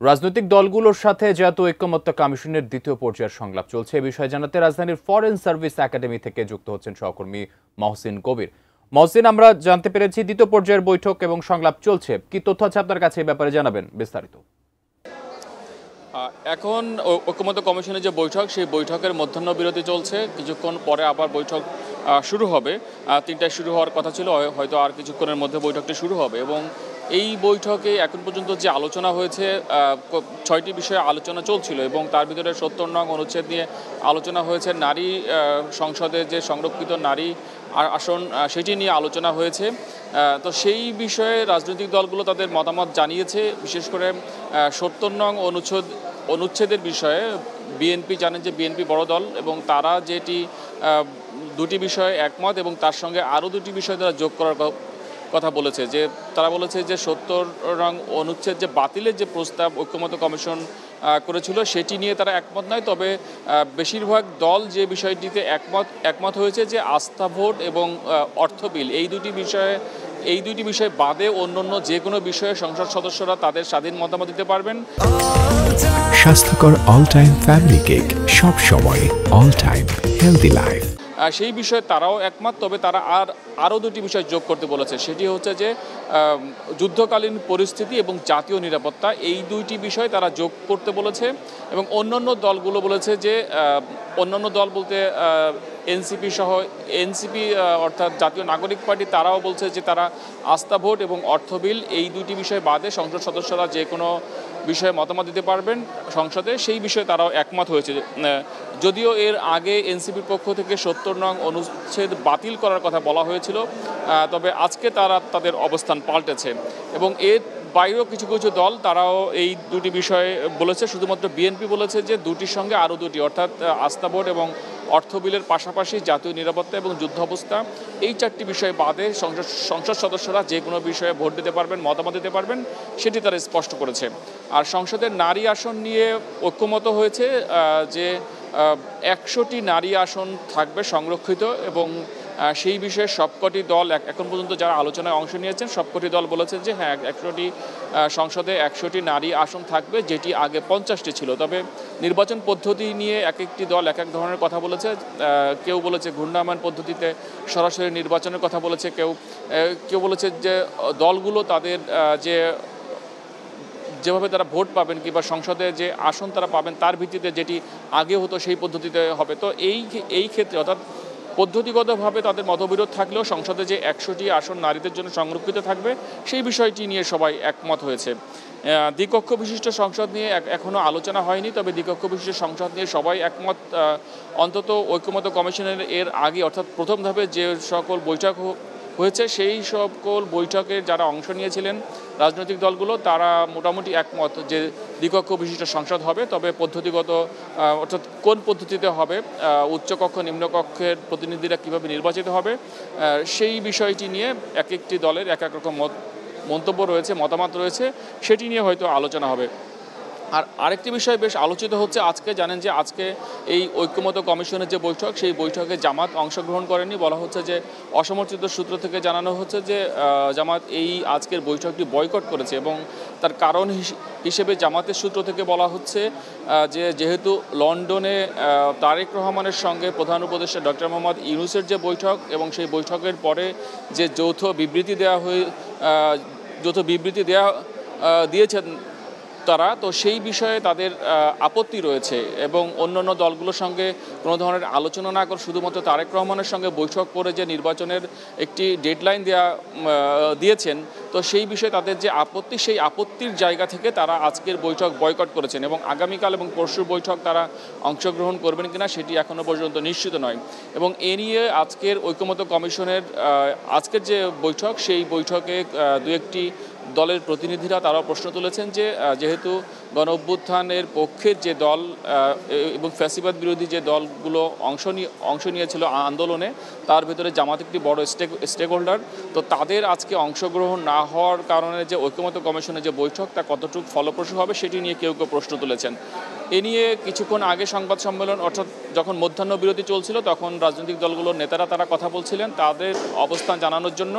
রাজনৈতিক দলগুলোর সাথে জাতীয় ঐকমত্য কমিশনের দ্বিতীয় পর্যায়ের সংলাপ চলছে। এ বিষয়ে জানাতে রাজধানীর ফরেন সার্ভিস একাডেমি থেকে যুক্ত হচ্ছেন সহকর্মী মহসিন কবির। মহসিন, আমরা জানতে পেরেছি দ্বিতীয় পর্যায়ের বৈঠক এবং সংলাপ চলছে। কি তথ্য আছে আপনার কাছে, এই ব্যাপারে জানাবেন বিস্তারিত। এখন ঐকমত্য কমিশনের যে বৈঠক, সেই বৈঠকের মধ্যাহ্ন বিরতি চলছে। কিছুক্ষণ পরে আবার বৈঠক শুরু হবে। 3টায় শুরু হওয়ার কথা ছিল, হয়তো আর কিছুক্ষণের মধ্যে বৈঠকটি শুরু হবে। এবং এই বৈঠকে এখন পর্যন্ত যে আলোচনা হয়েছে, 6টি বিষয়ে আলোচনা চলছিল এবং তার ভিতরে 70 নং অনুচ্ছেদ নিয়ে আলোচনা হয়েছে। নারী সংসদে যে সংরক্ষিত নারী আসন, সেটি নিয়ে আলোচনা হয়েছে। তো সেই বিষয়ে রাজনৈতিক দলগুলো তাদের মতামত জানিয়েছে। বিশেষ করে 70 নং অনুচ্ছেদের বিষয়ে বিএনপি, জানেন যে বিএনপি বড় দল এবং তারা দুটি বিষয়ে একমত এবং তার সঙ্গে আরও দুটি বিষয় তারা যোগ করার কথা বলেছে। যে তারা বলেছে যে 70 নং অনুচ্ছেদ যে বাতিলের যে প্রস্তাব ঐকমত্য কমিশন করেছিল, সেটি নিয়ে তারা একমত নয়। তবে বেশিরভাগ দল যে বিষয়টিতে একমত হয়েছে যে আস্থা ভোট এবং অর্থ বিল, এই দুটি বিষয় বাদে অন্যান্য যে কোনো বিষয়ে সংসদ সদস্যরা তাদের স্বাধীন মতামত দিতে পারবেন। স্বাস্থ্যকর অল টাইম ফ্যামিলি কেক, সব সময় অল টাইম হেলদি লাইফ, সেই বিষয়ে তারাও একমত। তবে তারা আরও দুটি বিষয় যোগ করতে বলেছে। সেটি হচ্ছে যে যুদ্ধকালীন পরিস্থিতি এবং জাতীয় নিরাপত্তা, এই দুইটি বিষয় তারা যোগ করতে বলেছে। এবং অন্যান্য দলগুলো বলেছে যে অন্যান্য দল বলতে এনসিপি অর্থাৎ জাতীয় নাগরিক পার্টি, তারাও বলছে যে তারা আস্থা ভোট এবং অর্থ বিল, এই দুটি বিষয় বাদে সংসদ সদস্যরা যে কোনো বিষয়ে মতামত দিতে পারবেন সংসদে, সেই বিষয়ে তারাও একমত হয়েছে। যদিও এর আগে এনসিপির পক্ষ থেকে 70 নং অনুচ্ছেদ বাতিল করার কথা বলা হয়েছিল, তবে আজকে তারা তাদের অবস্থান পাল্টেছে। এবং এর বাইরেও কিছু কিছু দল তারাও এই দুটি বিষয়ে বলেছে। শুধুমাত্র বিএনপি বলেছে যে দুটির সঙ্গে আরও দুটি, অর্থাৎ আস্থা ভোট এবং অর্থ বিলের পাশাপাশি জাতীয় নিরাপত্তা এবং যুদ্ধ অবস্থা, এই 4টি বিষয় বাদে সংসদ সদস্যরা যে কোনো বিষয়ে ভোট দিতে পারবেন, মতামত দিতে পারবেন, সেটি তারা স্পষ্ট করেছে। আর সংসদের নারী আসন নিয়ে ঐক্যমত হয়েছে যে 100টি নারী আসন থাকবে সংরক্ষিত। এবং সেই বিষয়ে সবকটি দল এখন পর্যন্ত যারা আলোচনায় অংশ নিয়েছেন, সবকটি দল বলেছেন যে হ্যাঁ, 100টি সংসদে 100টি নারী আসন থাকবে, যেটি আগে 50টি ছিল। তবে নির্বাচন পদ্ধতি নিয়ে এক একটি দল এক এক ধরনের কথা বলেছে। কেউ বলেছে ঘূর্ণায়মান পদ্ধতিতে সরাসরি নির্বাচনের কথা বলেছে, কেউ বলেছে যে দলগুলো তাদের যেভাবে তারা ভোট পাবেন কিংবা সংসদে যে আসন তারা পাবেন তার ভিত্তিতে যেটি আগে হতো সেই পদ্ধতিতে হবে। তো এই ক্ষেত্রে অর্থাৎ পদ্ধতিগতভাবে তাদের মতবিরোধ থাকলেও সংসদে যে 100টি আসন নারীদের জন্য সংরক্ষিত থাকবে, সেই বিষয়টি নিয়ে সবাই একমত হয়েছে। দ্বিকক্ষ বিশিষ্ট সংসদ নিয়ে এখনও আলোচনা হয়নি, তবে দ্বিকক্ষ বিশিষ্ট সংসদ নিয়ে সবাই একমত। অন্তত ঐকমত্য কমিশনের এর আগে অর্থাৎ প্রথম ধাপে যে সকল বৈঠক হয়েছে, সেই সকল বৈঠকে যারা অংশ নিয়েছিলেন রাজনৈতিক দলগুলো, তারা মোটামুটি একমত যে দ্বিকক্ষ বিশিষ্ট সংসদ হবে। তবে পদ্ধতিগত অর্থাৎ কোন পদ্ধতিতে হবে, উচ্চকক্ষ নিম্নকক্ষের প্রতিনিধিরা কীভাবে নির্বাচিত হবে, সেই বিষয়টি নিয়ে এক একটি দলের এক এক রকম মন্তব্য রয়েছে, মতামত রয়েছে, সেটি নিয়ে হয়তো আলোচনা হবে। আর আরেকটি বিষয় বেশ আলোচিত হচ্ছে আজকে, জানেন যে আজকে এই ঐকমত্য কমিশনের যে বৈঠক, সেই বৈঠকে জামাত অংশগ্রহণ করেনি। বলা হচ্ছে যে অসমর্থিত সূত্র থেকে জানানো হচ্ছে যে জামাত এই আজকের বৈঠকটি বয়কট করেছে। এবং তার কারণ হিসেবে জামাতের সূত্র থেকে বলা হচ্ছে যে যেহেতু লন্ডনে তারেক রহমানের সঙ্গে প্রধান উপদেষ্টা ডক্টর মোহাম্মদ ইউনূসের যে বৈঠক, এবং সেই বৈঠকের পরে যে যৌথ বিবৃতি দিয়েছেন তারা, তো সেই বিষয়ে তাদের আপত্তি রয়েছে। এবং অন্যান্য দলগুলোর সঙ্গে কোনো ধরনের আলোচনা না করে শুধুমাত্র তারেক রহমানের সঙ্গে বৈঠক করে যে নির্বাচনের একটি ডেডলাইন দিয়েছেন, তো সেই বিষয়ে তাদের যে আপত্তি, সেই আপত্তির জায়গা থেকে তারা আজকের বৈঠক বয়কট করেছেন। এবং আগামীকাল এবং পরশুর বৈঠক তারা অংশগ্রহণ করবেন কিনা সেটি এখনও পর্যন্ত নিশ্চিত নয়। এবং এ নিয়ে আজকের ঐকমত্য কমিশনের আজকের যে বৈঠক, সেই বৈঠকে দু একটি দলের প্রতিনিধিরা তারাও প্রশ্ন তুলেছেন যে যেহেতু গণ-অভ্যুত্থানের পক্ষের যে দল এবং ফ্যাসিবাদ বিরোধী যে দলগুলো অংশ নিয়েছিল আন্দোলনে, তার ভিতরে জামাত একটি বড় স্টেক হোল্ডার, তো তাদের আজকে অংশগ্রহণ না হওয়ার কারণে যে ঐকমত্য কমিশনের যে বৈঠক তা কতটুকু ফলপ্রসূ হবে সেটি নিয়ে কেউ কেউ প্রশ্ন তুলেছেন। এ নিয়ে কিছুক্ষণ আগে সংবাদ সম্মেলন অর্থাৎ যখন মধ্যাহ্ন বিরতি চলছিল, তখন রাজনৈতিক দলগুলোর নেতারা তারা কথা বলছিলেন তাদের অবস্থান জানানোর জন্য।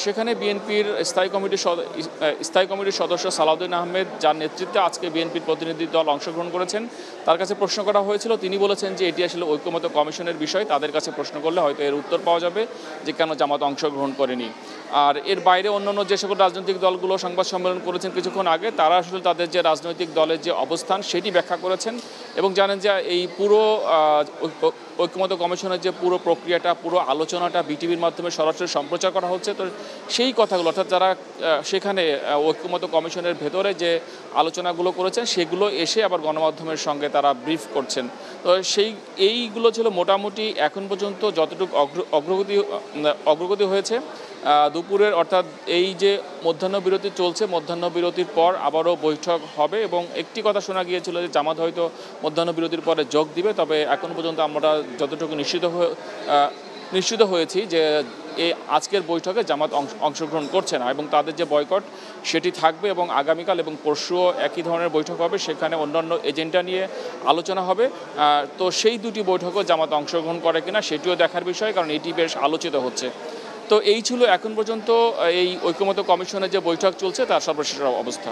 সেখানে বিএনপির স্থায়ী কমিটির সদস্য সালাউদ্দিন আহমেদ, যার নেতৃত্বে আজকে বিএনপির প্রতিনিধি দল অংশগ্রহণ করেছেন, তার কাছে প্রশ্ন করা হয়েছিল। তিনি বলেছেন যে এটি আসলে ঐক্যমত্য কমিশনের বিষয়, তাদের কাছে প্রশ্ন করলে হয়তো এর উত্তর পাওয়া যাবে যে কেন জামাত অংশগ্রহণ করেনি। আর এর বাইরে অন্যান্য যে সকল রাজনৈতিক দলগুলো সংবাদ সম্মেলন করেছেন কিছুক্ষণ আগে, তারা আসলে তাদের যে রাজনৈতিক দলের যে অবস্থান সেটি ব্যাখ্যা করেছেন এবং জানেন যে এই পুরো ঐক্যমত্য কমিশনের যে পুরো প্রক্রিয়াটা, পুরো আলোচনাটা বিটিভির মাধ্যমে সরাসরি সম্প্রচার করা হচ্ছে। তো সেই কথাগুলো, অর্থাৎ যারা সেখানে ঐক্যমত্য কমিশনের ভেতরে যে আলোচনাগুলো করেছেন সেগুলো এসে আবার গণমাধ্যমের সঙ্গে তারা ব্রিফ করছেন। তো এইগুলো ছিল মোটামুটি এখন পর্যন্ত যতটুকু অগ্রগতি হয়েছে। দুপুরের, অর্থাৎ এই যে মধ্যাহ্ন বিরতি চলছে, মধ্যাহ্ন বিরতির পর আবারও বৈঠক হবে এবং একটি কথা শোনা গিয়েছিল যে জামাত হয়তো মধ্যাহ্ন বিরতির পরে যোগ দিবে। তবে এখন পর্যন্ত আমরা যতটুকু নিশ্চিত হয়েছি যে আজকের বৈঠকে জামাত অংশগ্রহণ করছে না এবং তাদের যে বয়কট সেটি থাকবে এবং আগামীকাল এবং পরশুও একই ধরনের বৈঠক হবে, সেখানে অন্যান্য এজেন্ডা নিয়ে আলোচনা হবে। তো সেই দুটি বৈঠকও জামাত অংশগ্রহণ করে কিনা সেটিও দেখার বিষয়, কারণ এটি বেশ আলোচিত হচ্ছে। তো এই ছিল এখন পর্যন্ত এই ঐক্যমত্য কমিশনের যে বৈঠক চলছে তার সর্বশেষ অবস্থা।